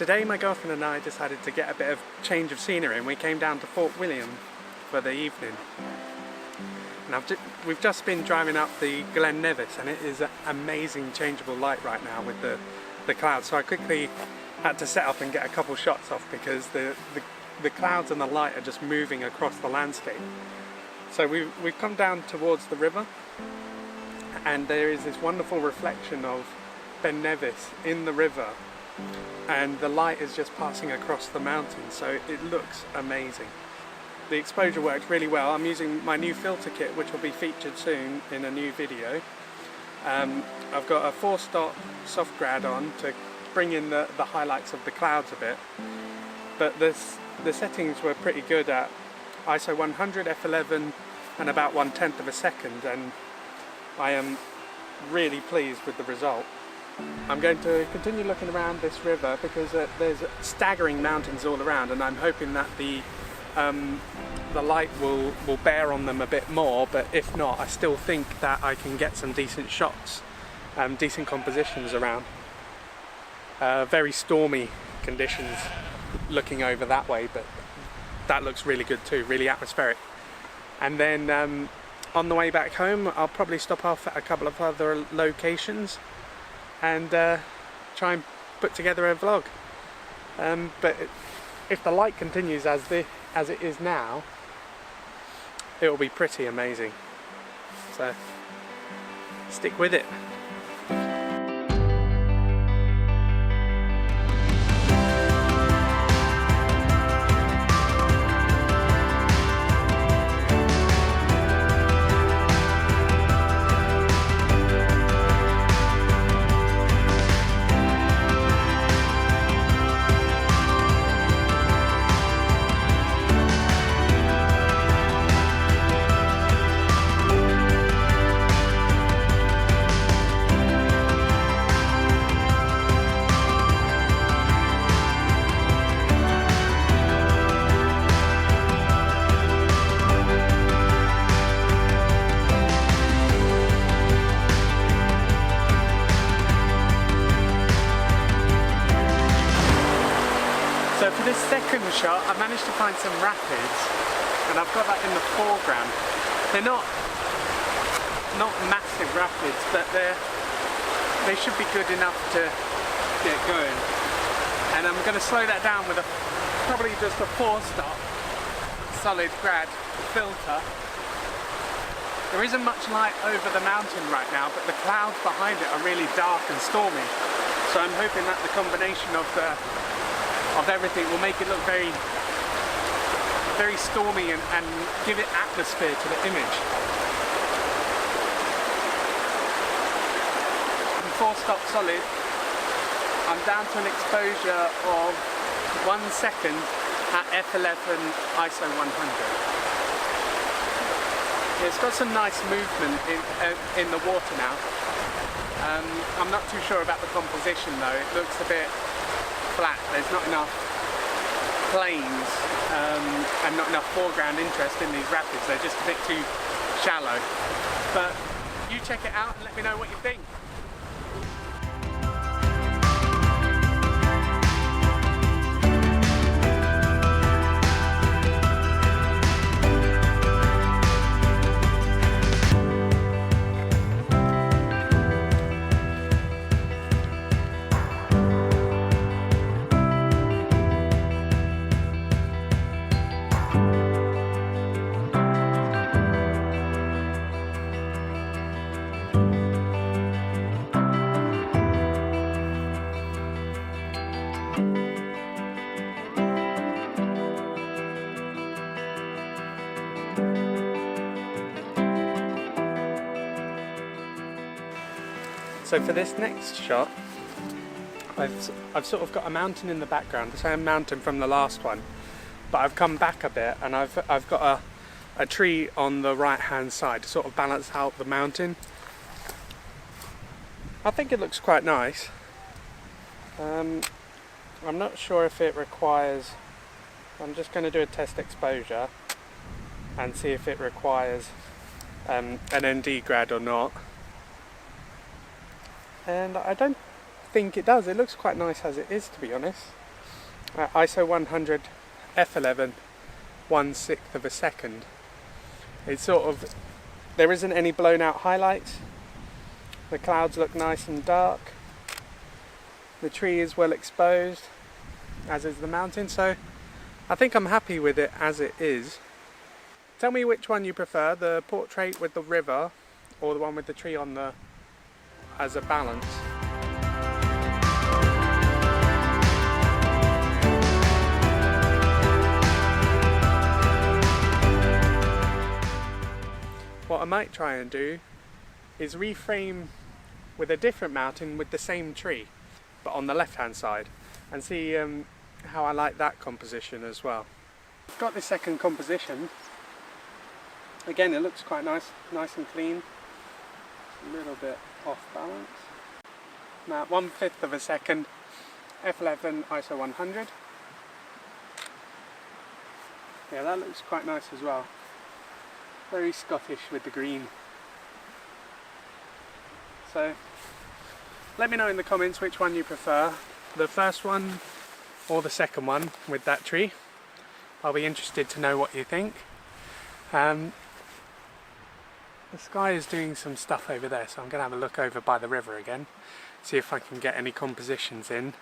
Today my girlfriend and I decided to get a bit of change of scenery and we came down to Fort William for the evening. And we've just been driving up the Glen Nevis and it is an amazing changeable light right now with the clouds. So I quickly had to set up and get a couple shots off because the clouds and the light are just moving across the landscape. So we've come down towards the river and there is this wonderful reflection of Glen Nevis in the river. And the light is just passing across the mountain, so it looks amazing. The exposure works really well. I'm using my new filter kit, which will be featured soon in a new video. I've got a 4-stop soft grad on to bring in the highlights of the clouds a bit, but the settings were pretty good at ISO 100, f11 and about 1/10 of a second, and I am really pleased with the result. I'm going to continue looking around this river because there's staggering mountains all around, and I'm hoping that the light will bear on them a bit more, but if not, I still think that I can get some decent shots, decent compositions around. Very stormy conditions looking over that way, but that looks really good too, really atmospheric. And then on the way back home I'll probably stop off at a couple of other locations and try and put together a vlog. But if the light continues as it is now, it will be pretty amazing. So stick with it. So for this second shot, I managed to find some rapids, and I've got that in the foreground. They're not massive rapids, but they should be good enough to get going. And I'm going to slow that down with probably just a 4-stop solid grad filter. There isn't much light over the mountain right now, but the clouds behind it are really dark and stormy. So I'm hoping that the combination of everything will make it look very, very stormy and give it atmosphere to the image. In 4-stop solid, I'm down to an exposure of 1 second at f11 ISO 100. It's got some nice movement in the water now. I'm not too sure about the composition though. It looks a bit flat. There's not enough planes and not enough foreground interest in these rapids. They're just a bit too shallow. But you check it out and let me know what you think. So for this next shot, I've sort of got a mountain in the background, the same mountain from the last one, but I've come back a bit and I've got a tree on the right hand side to sort of balance out the mountain. I think it looks quite nice. I'm not sure if it requires, I'm just going to do a test exposure and see if it requires an ND grad or not. And I don't think it does. It looks quite nice as it is, to be honest. ISO 100 f11 1/6 of a second. It's sort of, there isn't any blown out highlights. The clouds look nice and dark. The tree is well exposed, as is the mountain, so I think I'm happy with it as it is. Tell me which one you prefer, the portrait with the river or the one with the tree on the as a balance. What I might try and do is reframe with a different mountain with the same tree, but on the left hand side, and see how I like that composition as well. I've got this second composition. Again, it looks quite nice and clean. A little bit off balance. Now 1/5 of a second, f11 ISO 100. Yeah, that looks quite nice as well. Very Scottish with the green. So let me know in the comments which one you prefer, the first one or the second one with that tree. I'll be interested to know what you think. The sky is doing some stuff over there, so I'm going to have a look over by the river again, see if I can get any compositions in.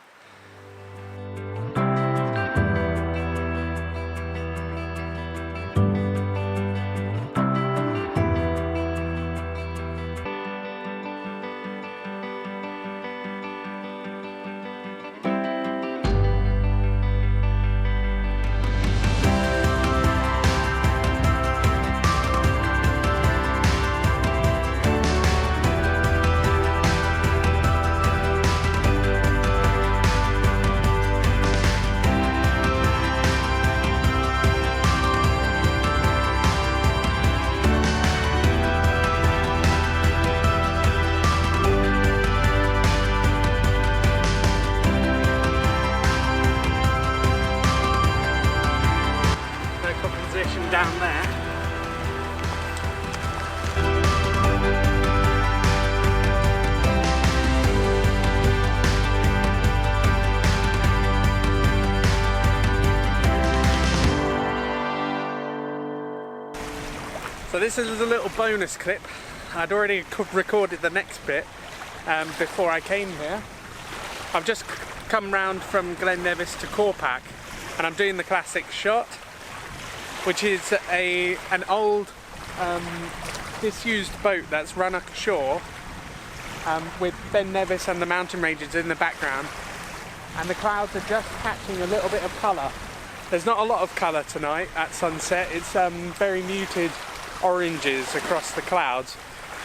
Down there. So this is a little bonus clip. I'd already recorded the next bit before I came here. I've just come round from Glen Nevis to Corpac, and I'm doing the classic shot, which is an old disused boat that's run ashore with Glen Nevis and the mountain ranges in the background, and the clouds are just catching a little bit of colour. There's not a lot of colour tonight at sunset. It's very muted oranges across the clouds,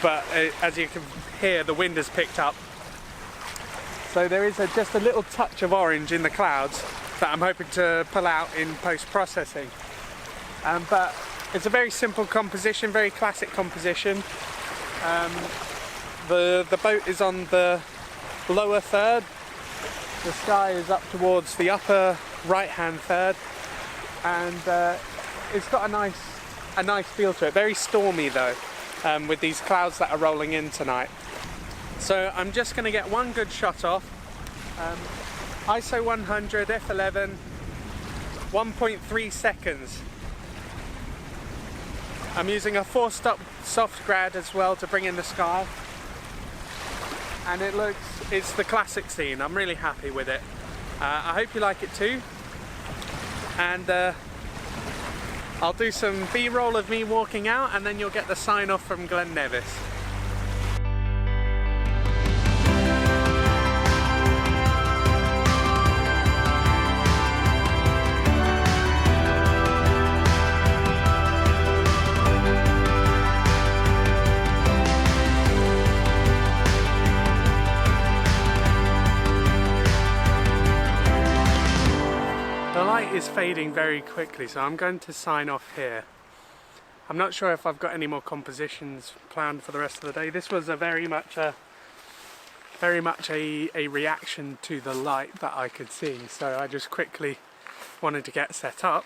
but as you can hear, the wind has picked up, so there is just a little touch of orange in the clouds that I'm hoping to pull out in post-processing. But it's a very simple composition, very classic composition. The boat is on the lower third. The sky is up towards the upper right-hand third, and it's got a nice feel to it. Very stormy though, with these clouds that are rolling in tonight. So I'm just going to get one good shot off. ISO 100 f11, 1.3 seconds. I'm using a 4-stop soft grad as well to bring in the sky, and it's the classic scene. I'm really happy with it. I hope you like it too, and I'll do some B-roll of me walking out, and then you'll get the sign off from Glen Nevis. The light is fading very quickly, so I'm going to sign off here. I'm not sure if I've got any more compositions planned for the rest of the day. This was a very much a reaction to the light that I could see, so I just quickly wanted to get set up.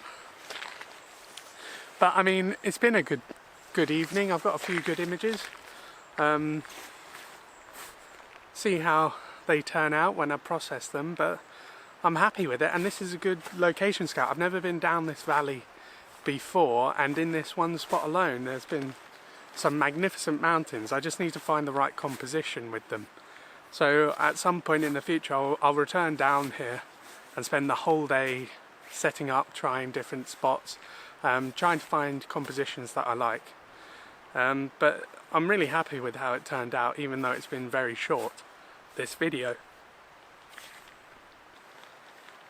But I mean, it's been a good evening. I've got a few good images. See how they turn out when I process them, but I'm happy with it, and this is a good location scout. I've never been down this valley before, and in this one spot alone there's been some magnificent mountains. I just need to find the right composition with them. So at some point in the future I'll return down here and spend the whole day setting up, trying different spots, trying to find compositions that I like. But I'm really happy with how it turned out, even though it's been very short, this video.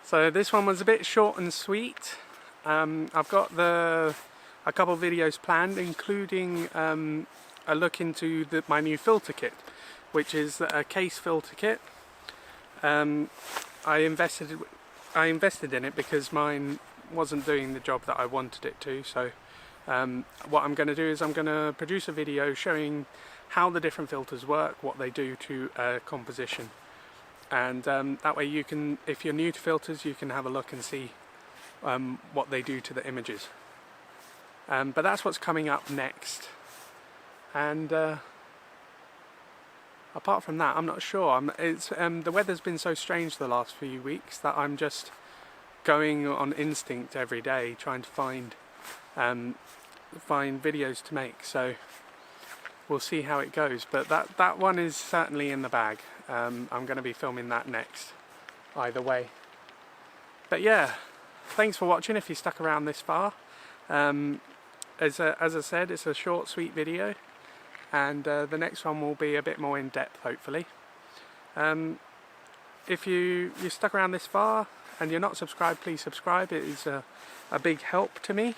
So this one was a bit short and sweet. I've got a couple of videos planned, including a look into my new filter kit, which is a case filter kit. I invested in it because mine wasn't doing the job that I wanted it to. So what I'm going to do is I'm going to produce a video showing how the different filters work, what they do to a composition. And that way you can, if you're new to filters, you can have a look and see what they do to the images. But that's what's coming up next. And apart from that, I'm not sure. The weather's been so strange the last few weeks that I'm just going on instinct every day, trying to find videos to make. So we'll see how it goes. But that one is certainly in the bag. I'm going to be filming that next, either way. But yeah, thanks for watching if you stuck around this far. As I said, it's a short, sweet video, and the next one will be a bit more in depth, hopefully. If you stuck around this far and you're not subscribed, please subscribe. It is a big help to me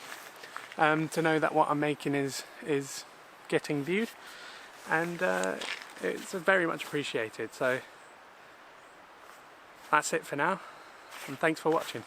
to know that what I'm making is getting viewed, and it's very much appreciated. So that's it for now, and thanks for watching.